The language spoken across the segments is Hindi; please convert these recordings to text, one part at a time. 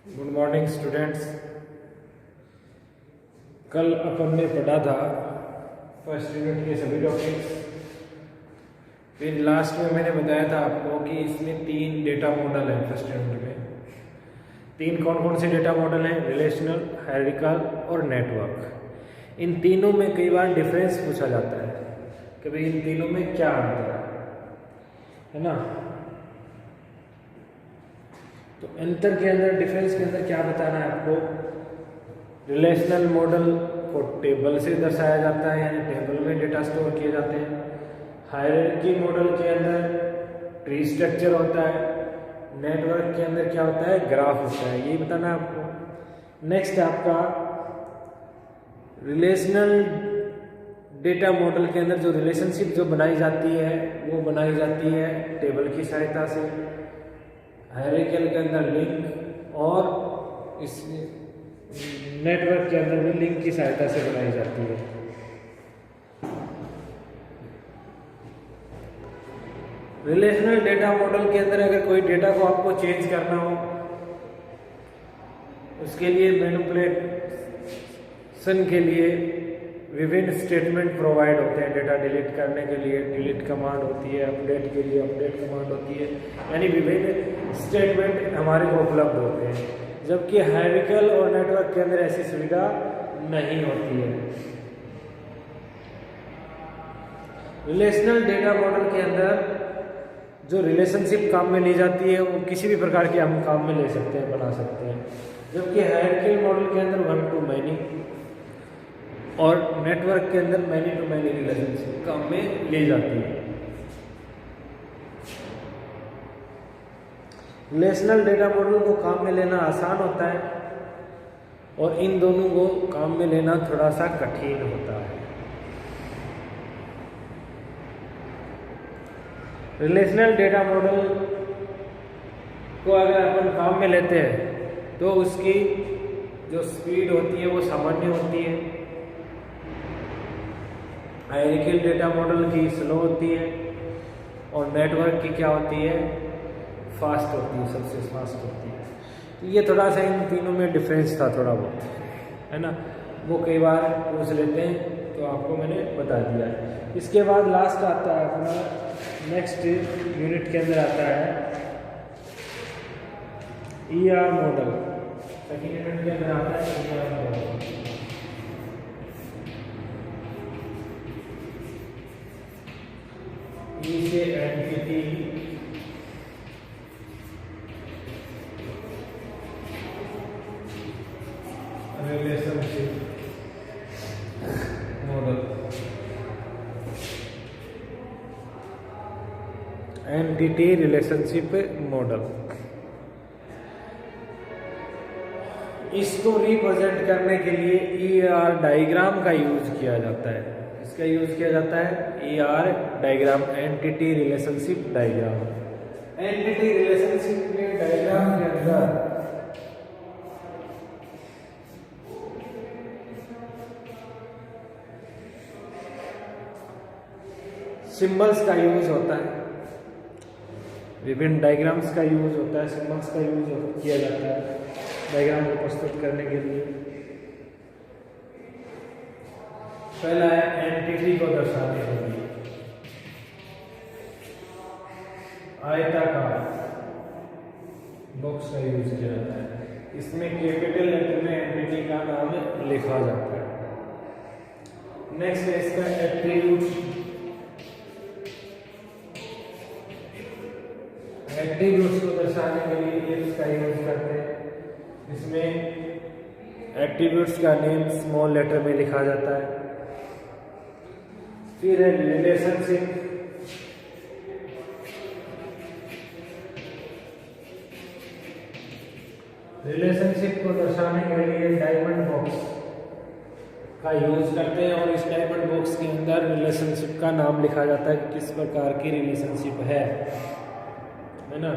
Good morning students. कल अपन ने पढ़ा था फर्स्ट यूनिट के सभी टॉपिक्स। फिर लास्ट में मैंने बताया था आपको कि इसमें 3 डेटा मॉडल हैं। फर्स्ट यूनिट में 3 कौन कौन से डेटा मॉडल हैं? रिलेशनल, हायरार्किकल और नेटवर्क। इन तीनों में कई बार डिफरेंस पूछा जाता है कि भाई इन तीनों में क्या अंतर है ना। तो अंतर के अंदर, डिफरेंस के अंदर क्या बताना है आपको? रिलेशनल मॉडल को टेबल से दर्शाया जाता है, यानी टेबल में डेटा स्टोर किए जाते हैं। हायरार्की मॉडल के अंदर ट्री स्ट्रक्चर होता है। नेटवर्क के अंदर क्या होता है? ग्राफ होता है। यही बताना है आपको। नेक्स्ट आपका रिलेशनल डेटा मॉडल के अंदर जो रिलेशनशिप जो बनाई जाती है वो बनाई जाती है टेबल की सहायता से। हायरार्किकल के अंदर लिंक, और इस नेटवर्क के अंदर भी लिंक की सहायता से बनाई जाती है। रिलेशनल डेटा मॉडल के अंदर अगर कोई डेटा को आपको चेंज करना हो, उसके लिए मैनिपुलेशन के लिए विभिन्न स्टेटमेंट प्रोवाइड होते हैं। डेटा डिलीट करने के लिए डिलीट कमांड होती है, अपडेट के लिए अपडेट कमांड होती है, यानी विभिन्न स्टेटमेंट हमारे को उपलब्ध होते हैं। जबकि हायरार्किकल और नेटवर्क के अंदर ऐसी सुविधा नहीं होती है। रिलेशनल डेटा मॉडल के अंदर जो रिलेशनशिप काम में ली जाती है वो किसी भी प्रकार के हम काम में ले सकते हैं, बना सकते हैं। जबकि हायरार्किकल मॉडल के अंदर 1 to many और नेटवर्क के अंदर मैनी टू मैनी रिलेशनशिप काम में ली जाती है। रिलेशनल डेटा मॉडल को काम में लेना आसान होता है और इन दोनों को काम में लेना थोड़ा सा कठिन होता है। रिलेशनल डेटा मॉडल को अगर अपन काम में लेते हैं तो उसकी जो स्पीड होती है वो सामान्य होती है। हायरार्किकल डेटा मॉडल की स्लो होती है और नेटवर्क की क्या होती है? फास्ट होती है, सबसे फास्ट होती है। तो ये थोड़ा सा इन तीनों में डिफरेंस था, थोड़ा बहुत, है ना। वो कई बार पूछ लेते हैं तो आपको मैंने बता दिया है। इसके बाद लास्ट आता है अपना नेक्स्ट यूनिट के अंदर आता है ER मॉडल। सेकेंड यूनिट के अंदर आता है ER मॉडल। से entity relationship model. Entity relationship model, इसको रिप्रेजेंट करने के लिए ER डायग्राम का यूज किया जाता है। इसका यूज किया जाता है ER diagram, entity relationship diagram. Entity relationship के डायग्राम के अंदर सिंबल्स का यूज होता है, विभिन्न डायग्राम्स का यूज होता है, सिंबल्स का यूज किया जाता है डायग्राम को प्रस्तुत करने के लिए। पहला है एंटिटी को दर्शाने के लिए आयताकार बॉक्स का यूज किया जाता है। इसमें कैपिटल लेटर में एंटिटी का नाम लिखा जाता है। नेक्स्ट है इसका एट्रीब्यूट्स। एट्रीब्यूट्स को दर्शाने के लिए इसका यूज करते हैं। इसमें एट्रीब्यूट्स का नेम स्मॉल लेटर में लिखा जाता है। फिर है रिलेशनशिप। रिलेशनशिप को दर्शाने के लिए डायमंड बॉक्स का यूज करते हैं और इस डायमंड बॉक्स के अंदर रिलेशनशिप का नाम लिखा जाता है कि किस प्रकार की रिलेशनशिप है ना।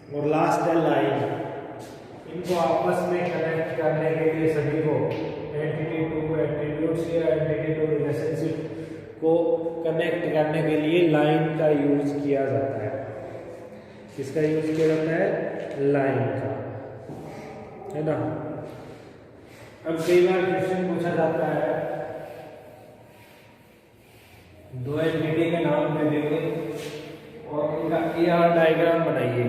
और लास्ट है लाइन। इनको आपस में कनेक्ट करने के लिए सभी को एंटिटी टू एट्रीब्यूट्स या एंटिटी टू रिलेशनशिप को कनेक्ट करने के लिए लाइन का यूज किया जाता है। किसका यूज किया जाता है? लाइन का, है ना। अब कई बार क्वेश्चन पूछा जाता है, दो एंटिटी के नाम दे देंगे और उनका ER डायग्राम बनाइए।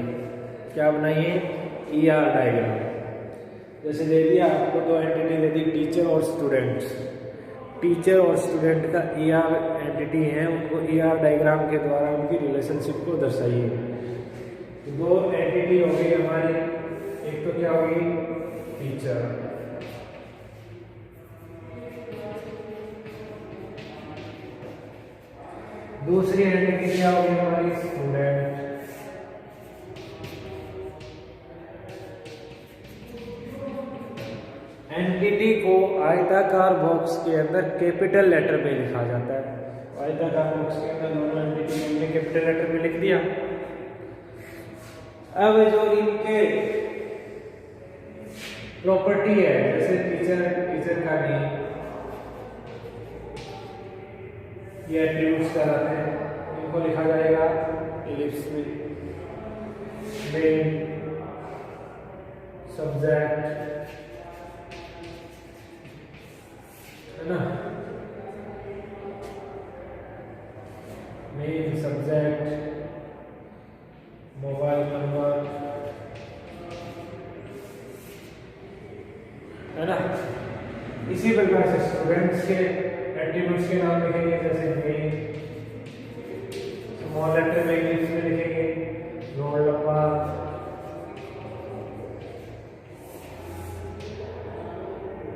क्या बनाइए? ER diagram. जैसे दे दिया आपको दो एंटिटी दे दी, टीचर और स्टूडेंट्स। टीचर और स्टूडेंट का ER एंटिटी है, उनको ER डायग्राम के द्वारा उनकी रिलेशनशिप को दर्शाइए। दो एंटिटी हो गई हमारी, एक तो क्या होगी? टीचर, दूसरी एंटिटी क्या होगी हमारी? स्टूडेंट। एंटिटी को आयताकार बॉक्स के अंदर कैपिटल लेटर में लिखा जाता है। आयताकार बॉक्स के अंदर दोनों एंटिटी को हमने कैपिटल लेटर में लिख दिया। अब जो इनके प्रॉपर्टी है, जैसे टीचर का नेम, ये एट्रीब्यूट्स कहलाते हैं, इनको लिखा जाएगा इलिप्स में। मेन, सब्जेक्ट, है ना, मेन, सब्जेक्ट, मोबाइल नंबर, है ना। इसी प्रकार से स्टूडेंट्स के एट्रीब्यूट्स के नाम लिखेंगे, जैसे नेम, स्मॉल लेटर में इंग्लिश में लिखेंगे रोल नंबर,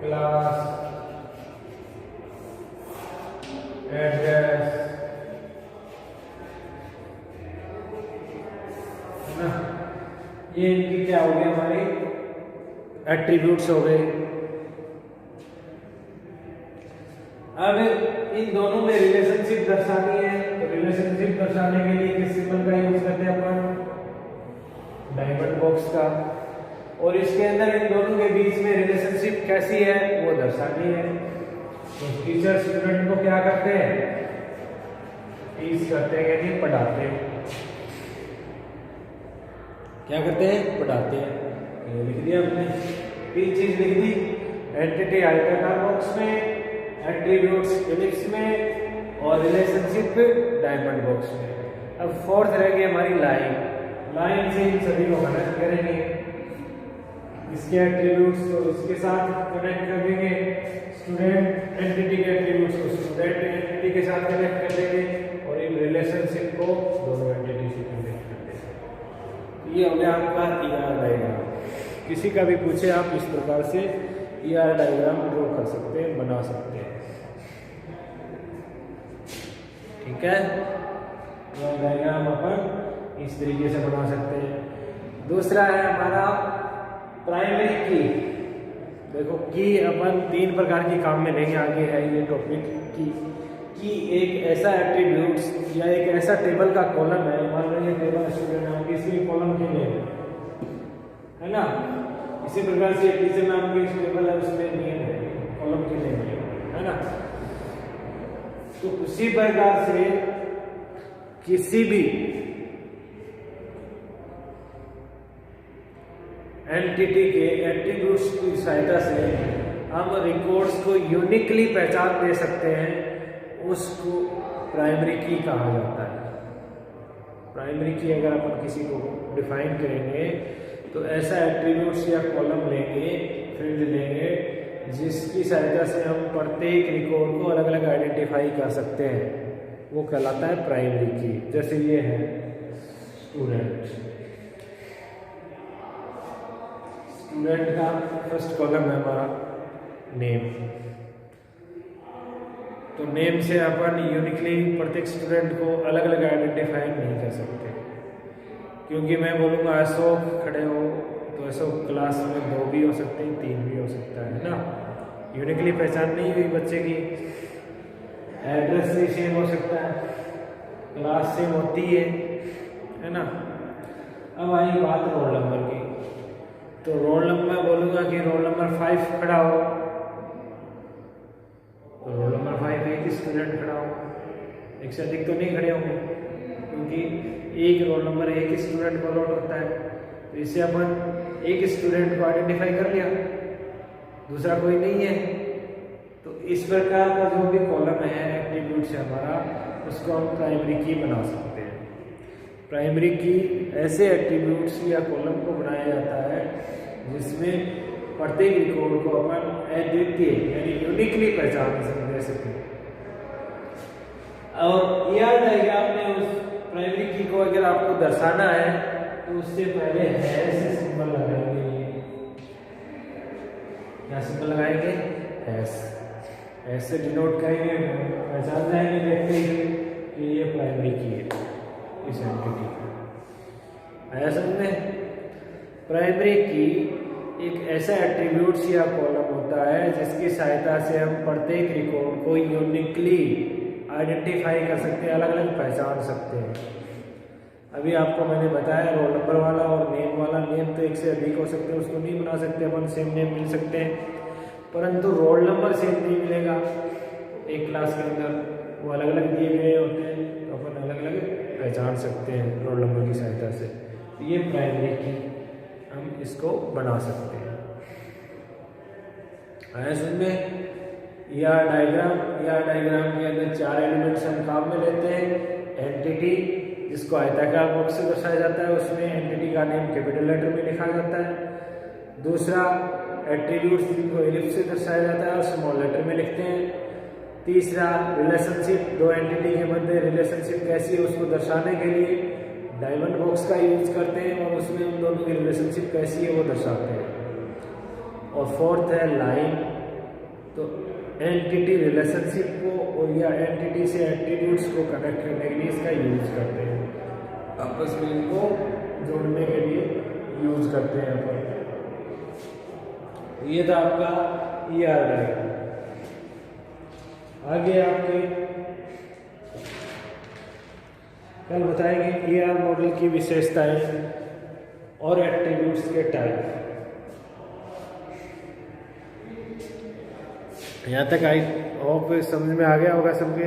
क्लास, एड्रेस, है ना। ये इनकी क्या हो गई? हमारी एट्रीब्यूट्स हो गए। अब इन दोनों में रिलेशनशिप दर्शानी है, तो रिलेशनशिप दर्शाने के लिए किस सिंबल का यूज करते हैं अपन? डायमंड बॉक्स का। और इसके अंदर इन दोनों के बीच में रिलेशनशिप कैसी है वो दर्शानी है। तो टीचर स्टूडेंट को क्या करते हैं? टीच करते हैं, यानी पढ़ाते हैं। क्या करते हैं? पढ़ाते हैं। ये लिख दिया हमने, तीन चीज लिख दी। एंटिटी आयताकार बॉक्स में, एट्रीब्यूट्स इलिप्स में, और रिलेशनशिप डायमंड बॉक्स में। अब फोर्थ रह गई हमारी लाइन। लाइन से इन सभी को कनेक्ट करेंगे। इसके एट्रीब्यूट्स को इसके साथ कनेक्ट कर देंगे, स्टूडेंट एंटिटी के एट्रीब्यूट्स को स्टूडेंट एंटिटी के साथ कनेक्ट कर देंगे, और इन रिलेशनशिप को दोनों एंटिटी से कनेक्ट कर देंगे। ये हो गया आपका ER डायग्राम। किसी का भी पूछे आप इस प्रकार से ER डायग्राम ड्रॉ कर सकते हैं, बना सकते हैं। ठीक है, ER डायग्राम अपन इस तरीके से बना सकते हैं। दूसरा है हमारा प्राइमरी की। देखो की अपन तीन प्रकार की काम में लेंगे, आगे है ये टॉपिक की एक ऐसा एट्रीब्यूट्स या एक ऐसा टेबल का कॉलम है। मान लो ये टेबल स्टूडेंट नाम की, इसके कॉलम के लिए है ना। इसी प्रकार से टीचर नाम की टेबल है, उसमें नियम है कॉलम के लिए, है ना। तो उसी प्रकार से किसी भी एंटिटी के एट्रीब्यूट्स की सहायता से हम रिकॉर्ड्स को यूनिकली पहचान दे सकते हैं, उसको प्राइमरी की कहा जाता है। प्राइमरी की अगर अपन किसी को डिफाइन करेंगे तो ऐसा एट्रीब्यूट्स या कॉलम लेंगे, फील्ड लेंगे, जिसकी सहायता से हम प्रत्येक रिकॉर्ड को अलग अलग आइडेंटिफाई कर सकते हैं, वो कहलाता है प्राइमरी की। जैसे ये है स्टूडेंट, स्टूडेंट का फर्स्ट कॉलम है हमारा नेम। तो नेम से अपन यूनिकली प्रत्येक स्टूडेंट को अलग अलग आइडेंटिफाई नहीं कर सकते, क्योंकि मैं बोलूँगा अशोक खड़े हो तो अशोक क्लास में 2 भी हो सकते हैं, 3 भी हो सकता है ना। यूनिकली पहचान नहीं हुई बच्चे की। एड्रेस से सेम हो सकता है, क्लास सेम होती है ना। अब आई बात रोल नंबर की, तो रोल नंबर बोलूँगा कि रोल नंबर 5 खड़ा हो, तो रोल नंबर 5 एक स्टूडेंट खड़ा हो, एक से अधिक तो नहीं खड़े होंगे, क्योंकि एक रोल नंबर एक स्टूडेंट को अलॉट होता है, तो इससे अपन एक स्टूडेंट को आइडेंटिफाई कर लिया, दूसरा कोई नहीं है। तो इस प्रकार का जो भी कॉलम है एट्रीब्यूट से हमारा, उसको हम प्राइमरी की बना सकते हैं। प्राइमरी की ऐसे एट्रीब्यूट्स या कॉलम को बनाया जाता है जिसमें प्रत्येक रिकॉर्ड को अपन अद्वितीय यानी यूनिकली पहचान दे सकें। और याद डायग्राम में उस प्राइमरी की को अगर आपको दर्शाना है तो उससे पहले हैश सिंबल लगाएंगे। क्या सिंबल लगाएंगे? हैश। ऐसे डिनोट करेंगे, पहचान जाएंगे, देखते हैं कि ये प्राइमरी की है इस एंटिटी की। आया समझ में? प्राइमरी की एक ऐसा एट्रीब्यूट्स या कॉलम होता है जिसकी सहायता से हम प्रत्येक रिकॉर्ड को यूनिकली आइडेंटिफाई कर सकते हैं, अलग अलग पहचान सकते हैं। अभी आपको मैंने बताया रोल नंबर वाला और नेम वाला। नेम तो एक से अधिक हो सकते हैं, उसको नहीं बना सकते अपन, सेम नेम मिल सकते हैं, परंतु रोल नंबर सेम नहीं मिलेगा एक क्लास के अंदर, वो अलग अलग दिए गए होते हैं, तो अपन अलग अलग पहचान सकते हैं रोल नंबर की सहायता से। तो ये प्राइमरी की हम इसको बना सकते हैं। आया समझ में? डायग्राम के अंदर 4 एलिमेंट्स हम काम में लेते हैं। एंटिटी जिसको आयताकार बॉक्स से दर्शाया जाता है, उसमें एंटिटी का नेम कैपिटल लेटर में लिखा जाता है। दूसरा एट्रीब्यूट्स जिनको एलिप्स से दर्शाया जाता है, स्मॉल लेटर में लिखते हैं। तीसरा रिलेशनशिप, दो एंटिटी के मध्य रिलेशनशिप कैसी है उसको दर्शाने के लिए डायमंड बॉक्स का यूज करते हैं और उसमें उन दोनों की रिलेशनशिप कैसी है वो दर्शाते हैं। और फोर्थ है लाइन, तो एंटिटी रिलेशनशिप को या एंटिटी से एट्रीब्यूट्स को कनेक्ट करने के लिए इसका यूज करते हैं, आपस में इनको जोड़ने के लिए यूज करते हैं अपन। ये था आपका ER डायग्राम। आगे आपके कल बताएंगे ER मॉडल की विशेषताएं और एट्रीब्यूट्स के टाइप। यहाँ तक आई होप समझ में आ गया होगा सबके।